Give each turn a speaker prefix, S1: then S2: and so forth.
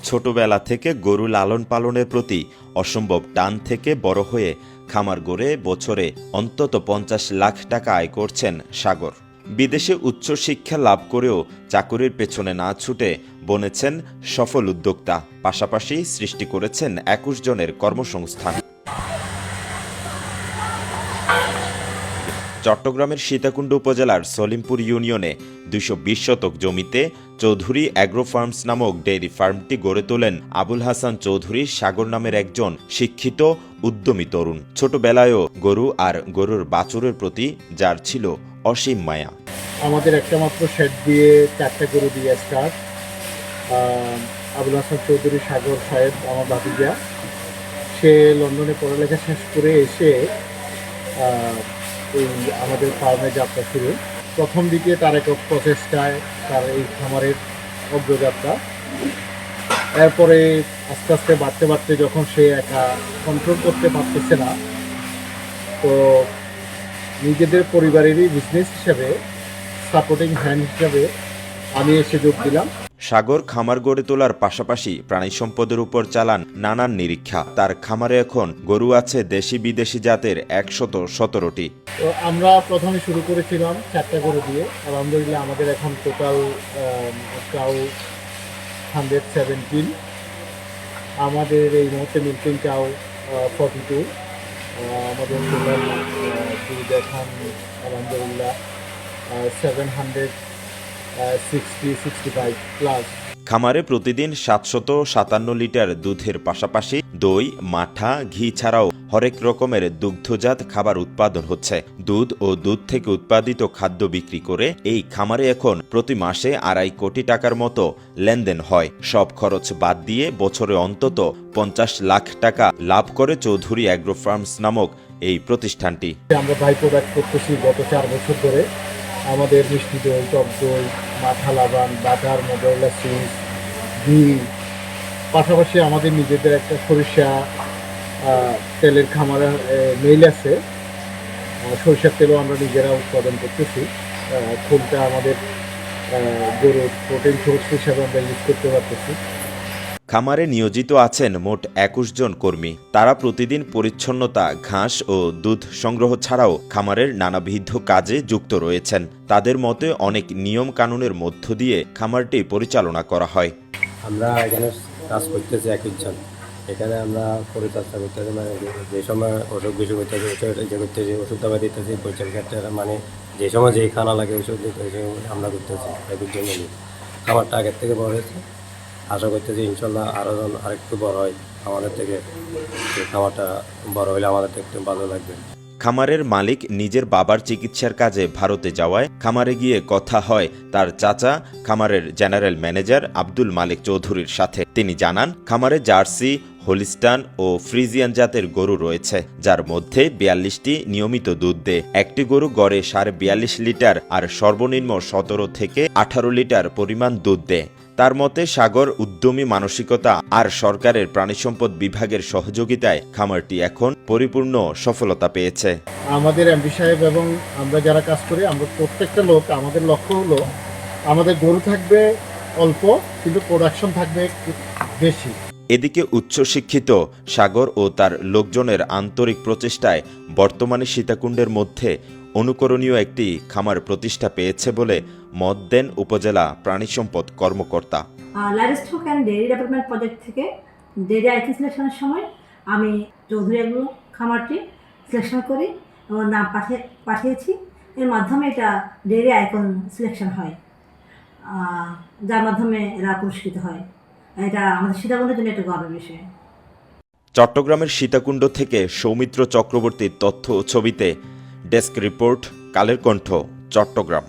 S1: ছোটবেলা থেকে গরু লালন পালনের প্রতি অসম্ভব টান থেকে বড় হয়ে খামার গড়ে বছরে অন্তত ৫০ লাখ টাকা আয় করছেন সাগর। বিদেশে উচ্চ শিক্ষা লাভ করেও চাকুরির পেছনে না ছুটে বনেছেন সফল উদ্যোক্তা, পাশাপাশি সৃষ্টি করেছেন ২১ জনের কর্মসংস্থান। চট্টগ্রামের সীতাকুণ্ড উপজেলার সলিমপুর ইউনিয়নে ২২০ শতক জমিতে চৌধুরী অ্যাগ্রো ফার্মস নামক ডেইরি ফার্মটি গড়ে তোলেন আবুল হাসান চৌধুরী সাগর নামের একজন শিক্ষিত উদ্যমী তরুণ। ছোটবেলায়ও গরু আর গরুর বাছুরের প্রতি যার ছিল অসীম মায়া।
S2: আমাদের একটা মাত্র শেড দিয়ে 4টা গরু দিয়ে স্টার্ট। আবুল হাসান চৌধুরী সাগর সাহেব আমার ভাতিজা, সে লন্ডনে পড়ালেখা শেষ করে এসে এই আমাদের ফার্মে যাত্রা শুরু। প্রথম দিকে তার একক প্রচেষ্টায় তার এই খামারের অগ্রযাত্রা। এরপরে আস্তে আস্তে বাড়তে বাড়তে যখন সে একা কন্ট্রোল করতে পারতেছে না, তো নিজেদের পরিবারেরই বিজনেস হিসাবে সাপোর্টিং হ্যান্ড হিসাবে আমি এসে যোগ দিলাম।
S1: সাগর খামার গড়ে তোলার পাশাপাশি প্রাণী সম্পদের উপর চালান নানান নিরীক্ষা। তার খামারে এখন গরু আছে দেশি বিদেশি জাতের ১১৭টি।
S2: তো আমরা প্রথমে শুরু করেছিলাম 4টা গরু দিয়ে। আলহামদুলিল্লাহ আমাদের এখন টোটাল কাউ 117। আমাদের এই মুহূর্তে মিল্কিং কাউ 42। আমাদের টোটাল দুধ এখন আলহামদুলিল্লাহ 765 প্লাস।
S1: খামারে প্রতিদিন ৭৫৭ লিটার দুধের পাশাপাশি দই, মাঠা, ঘি ছাড়াও হরেক রকমের দুগ্ধজাত খাবার উৎপাদন হচ্ছে। দুধ ও দুধ থেকে উৎপাদিত খাদ্য বিক্রি করে এই খামারে এখন প্রতি মাসে ২.৫ কোটি টাকার মতো লেনদেন হয়। সব খরচ বাদ দিয়ে বছরে অন্তত ৫০ লাখ টাকা লাভ করে চৌধুরী অ্যাগ্রো ফার্মস নামক এই প্রতিষ্ঠানটি।
S2: আমরা বাই প্রোডাক্ট করতেছি গত 4 বছর ধরে। আমাদের মিষ্টি দই, টক দই, মাঠা লাবান, বাটার, মোজারেলা চিজ, ঘি, পাশাপাশি আমাদের নিজেদের একটা সরিষা তেলের খামার মিল আছে। সরিষার তেলও আমরা নিজেরা উৎপাদন করতেছি। ফুলটা আমাদের গরুর প্রোটিন সোর্স হিসাবে আমরা ইউজ করতে পারতেছি।
S1: খামারে নিয়োজিত আছেন মোট ২১ জন কর্মী। তারা প্রতিদিন পরিচ্ছন্নতা, ঘাস ও দুধ সংগ্রহ ছাড়াও খামারের নানাবিধ কাজে যুক্ত রয়েছেন। তাদের মতে অনেক নিয়ম কানুনের মধ্য দিয়ে খামারটি পরিচালনা করা হয়।
S3: আমরা এখানে কাজ করতেছি ২১ জন। এখানে আমরা পরিচর্যা করতেছি, মানে যে সময় অসুখ বিসুখ করতেছি করতেছি, ওষুধ দাবা দিতেছি, পরিচর্যা মানে যে সময় যেই খানা লাগে ওষুধ দিতে আমরা করতেছি ২১ জন মিলে। খামারটা আগের থেকে বড় হয়েছে, আশা করতেছি ইনশাল্লাহ আরেকটু বড় হয় আমাদের থেকে। খামারটা বড় হলে আমাদের একটু ভালো লাগবে।
S1: খামারের মালিক নিজের বাবার চিকিৎসার কাজে ভারতে যাওয়ায় খামারে গিয়ে কথা হয় তার চাচা খামারের জেনারেল ম্যানেজার আব্দুল মালিক চৌধুরীর সাথে। তিনি জানান, খামারে জার্সি, হোলিস্টান ও ফ্রিজিয়ান জাতের গরু রয়েছে, যার মধ্যে ৪২টি নিয়মিত দুধ দেয়। একটি গরু গড়ে ৪.৫ লিটার আর সর্বনিম্ন ১৭ থেকে ১৮ লিটার পরিমাণ দুধ দেয়। তার মতে সাগর উদ্যমী মানসিকতা আর সরকারের প্রাণিসম্পদ বিভাগের সহযোগিতায় খামারটি এখন পরিপূর্ণ সফলতা পেয়েছে।
S2: আমাদের এমপি সাহেব এবং আমরা যারা কাজ করি, আমরা প্রত্যেকটা লোক, আমাদের লক্ষ্য হলো আমাদের গরু থাকবে অল্প কিন্তু প্রোডাকশন থাকবে বেশি।
S1: এদিকে উচ্চশিক্ষিত সাগর ও তার লোকজনের আন্তরিক প্রচেষ্টায় বর্তমানে সীতাকুণ্ডের মধ্যে অনুকরণীয় একটি খামার প্রতিষ্ঠা পেয়েছে বলে মত দেন উপজেলা প্রাণী সম্পদ কর্মকর্তা।
S4: Livestock and dairy development project থেকে ডেয়ারি আইটেম সিলেকশনের সময় আমি চৌধুরী এগ্রো খামারটি সিলেকশন করি এবং নাম পাঠিয়েছি। এর মাধ্যমে এটা ডেয়ারি আইকন সিলেকশন হয়, যার মাধ্যমে এরা পুরস্কৃত হয়। এটা আমাদের সীতাকুণ্ডের জন্য একটা গর্বের বিষয়।
S1: চট্টগ্রামের সীতাকুণ্ড থেকে সৌমিত্র চক্রবর্তীর তথ্য ও ছবিতে ডেস্ক রিপোর্ট, কালের কণ্ঠ, চট্টগ্রাম।